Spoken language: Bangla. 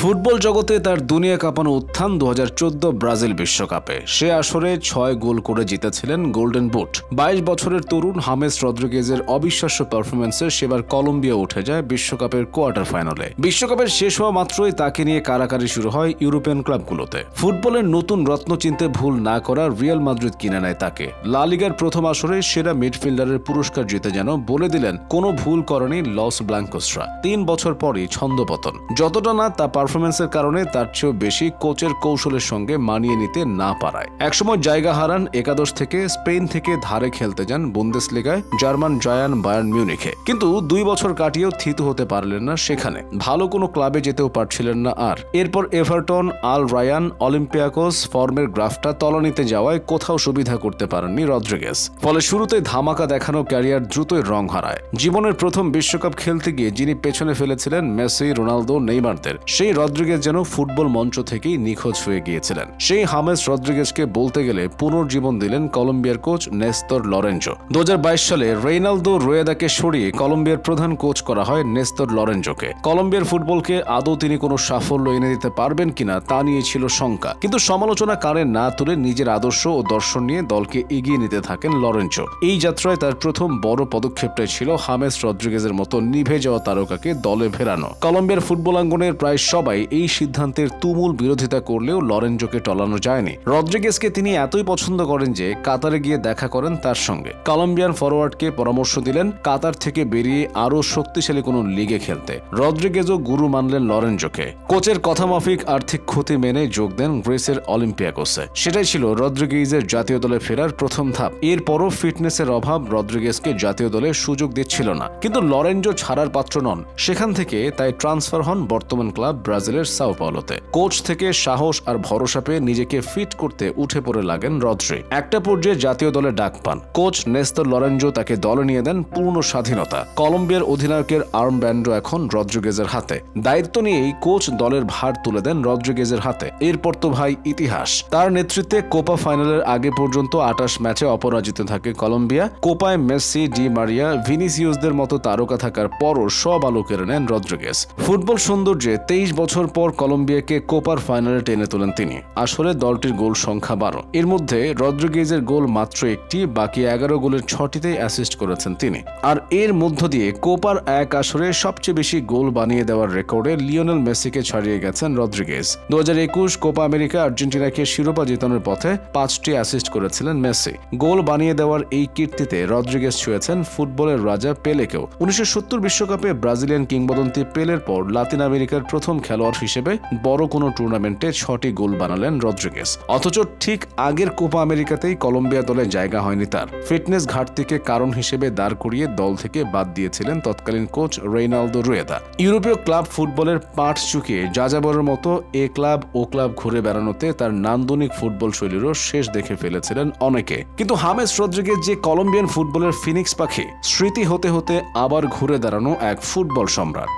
ফুটবল জগতে তার দুনিয়া কাঁপানো উত্থান 2014 ব্রাজিল বিশ্বকাপে। সে আসরে 6 গোল করে জিতেছিলেন গোল্ডেন বুট। 22 বছরের তরুণ হামেস রদ্রিগেজের অবিশ্বাস্য পারফরম্যান্সে সেবার কলম্বিয়া উঠে যায় বিশ্বকাপের কোয়ার্টার ফাইনালে। বিশ্বকাপের শেষ হওয়া মাত্রই তাকে নিয়ে কারাকারি শুরু হয় ইউরোপিয়ান ক্লাবগুলোতে। ফুটবলের নতুন রত্ন চিনতে ভুল না করা রিয়াল মাদ্রিদ কিনে নেয় তাকে। লা লিগার প্রথম আসরে সেরা মিডফিল্ডারের পুরস্কার জিতে যেন বলে দিলেন কোনো ভুল করেনি লস ব্লাঙ্কোসরা। 3 বছর পরই ছন্দপতন। যতটা না তা পারফরম্যান্সের কারণে তার চেয়েও বেশি কোচের কৌশলের সঙ্গে মানিয়ে নিতে না পারায়। একসময় জায়গা হারান একাদশ থেকে, স্পেন থেকে ধারে খেলতে যান বুন্দেসলিগায় জার্মান জায়ান্ট বায়ার্ন মিউনিখে। কিন্তু 2 বছর কাটিয়েও থিত হতে পারলেন না সেখানে। ভালো কোনো ক্লাবে যেতেও পারছিলেন না আর। এরপর এভারটন, আল রায়ান, অলিম্পিয়াকোস ফর্মের গ্রাফটা তলানিতে যাওয়ায় কোথাও সুবিধা করতে পারেননি রদ্রিগেজ। ফলে শুরুতে ধামাকা দেখানো ক্যারিয়ার দ্রুতই রং হারায়। জীবনের প্রথম বিশ্বকাপ খেলতে গিয়ে যিনি পেছনে ফেলেছিলেন মেসি, রোনালদো, নেইমারদের, সেই রদ্রিগেজ যেন ফুটবল মঞ্চ থেকেই নিখোঁজ হয়ে গিয়েছিলেন। সেই হামেস রদ্রিগেজকে বলতে গেলে পুনর্জীবন দিলেন কলম্বিয়ার কোচ নেস্তর লরেঞ্জো। 2022 সালে রেইনালদো রুয়েদাকে সরিয়ে কলম্বিয়ার প্রধান কোচ করা হয় নেস্তর লরেঞ্জোকে। কলম্বিয়ার ফুটবলকে আদৌ তিনি কোনো সাফল্য এনে দিতে পারবেন কিনা তা নিয়ে ছিল শঙ্কা, কিন্তু সমালোচনা কানে না তুলে নিজের আদর্শ ও দর্শন নিয়ে দলকে এগিয়ে নিতে থাকেন লরেঞ্জো। এই যাত্রায় তার প্রথম বড় পদক্ষেপটাই ছিল হামেস রদ্রিগেজের মতো নিভে যাওয়া তারকাকে দলে ফেরানো। কলম্বিয়ার ফুটবল আঙ্গনের প্রায় সবাই এই সিদ্ধান্তের তুমুল বিরোধিতা করলেও লরেঞ্জোকে টলানো যায়নি। রদ্রিগেজকে তিনি এতই পছন্দ করেন যে কাতারে গিয়ে দেখা করেন তার সঙ্গে। কলম্বিয়ান ফরওয়ার্ডকে পরামর্শ দিলেন কাতার থেকে বেরিয়ে আরও শক্তিশালী কোনো লিগে খেলতে। রদ্রিগেজও গুরু মানলেন লরেঞ্জোকে। কোচের কথা মাফিক আর্থিক ক্ষতি মেনে যোগ দেন গ্রিসের অলিম্পিয়াকোসে। সেটাই ছিল রদ্রিগেজের জাতীয় দলে ফেরার প্রথম ধাপ। এরপরও ফিটনেসের অভাব রদ্রিগেজকে জাতীয় দলে সুযোগ দিচ্ছিল না, কিন্তু লরেঞ্জো ছাড়ার পাত্র নন। সেখান থেকে তাই ট্রান্সফার হন বর্তমান ক্লাব ব্রাজিলের সাও পাওলোতে। কোচ থেকে সাহস আর ভরসা পেয়ে নিজেকে ফিট করতে উঠে পড়ে লাগেন রদ্রি। একটা পর্যায়ে জাতীয় দলে ডাক পান। কোচ নেস্তর লরেঞ্জো তাকে দলে নিয়ে দেন পূর্ণ স্বাধীনতা। কলম্বিয়ার অধিনায়কের আর্ম ব্যান্ডও এখন রদ্রিগেজের হাতে। দায়িত্ব নিয়েই কোচ দলের ভার তুলে দেন রদ্রিগেজের হাতে। এরপর তো ভাই ইতিহাস। তার নেতৃত্বে কোপা ফাইনালের আগে পর্যন্ত 28 ম্যাচে অপরাজিত থাকে কলম্বিয়া। কোপায় মেসি, ডি মারিয়া, ভিনিসিয়াসদের মতো তারকা থাকার পরও সব আলো কেড়ে নেন রদ্রিগেজ। ফুটবল সৌন্দর্যে 23 বছর পর কলম্বিয়াকে কোপার ফাইনালে টেনে তোলেন তিনি। আসলে দলটির গোল সংখ্যা 12। এর মধ্যে রদ্রিগেজের গোল মাত্র একটি, বাকি 11 গোলের 6টিতেই অ্যাসিস্ট করেছেন তিনি। আর এর মধ্য দিয়ে কোপার এক আসরে সবচেয়ে বেশি গোল বানিয়ে দেওয়ার রেকর্ডে লিওনেল মেসিকে ছাড়িয়ে গেছেন রদ্রিগেজ। 2021 কোপা আমেরিকা আর্জেন্টিনাকে শিরোপা জেতানোর পথে 5টি অ্যাসিস্ট করেছিলেন মেসি। গোল বানিয়ে দেওয়ার এই কীর্তিতে রদ্রিগেজ ছুঁয়েছেন ফুটবলের রাজা পেলেকেও। 1970 বিশ্বকাপে ব্রাজিলিয়ান কিংবদন্তি পেলের পর লাতিন আমেরিকার প্রথম খেলোয়াড় হিসেবে বড় কোনো টুর্নামেন্টে 6টি গোল বানালেন রদ্রিগেজ। অথচ ঠিক আগের কোপা আমেরিকাতেই কলম্বিয়া দলে জায়গা হয়নি তার। ফিটনেস ঘাটতিকে কারণ হিসেবে দাঁড় করিয়ে দল থেকে বাদ দিয়েছিলেন তৎকালীন কোচ রেইনালদো রুয়েদা। ইউরোপীয় ক্লাব ফুটবলের পাঠ চুকিয়ে যাযাবরের মতো এ ক্লাব ও ক্লাব ঘুরে বেড়ানোতে তার নান্দনিক ফুটবল শৈলীরও শেষ দেখে ফেলেছিলেন অনেকে। কিন্তু হামেস রদ্রিগেজ যে কলম্বিয়ান ফুটবলের ফিনিক্স পাখি, স্মৃতি হতে হতে আবার ঘুরে দাঁড়ানো এক ফুটবল সম্রাট।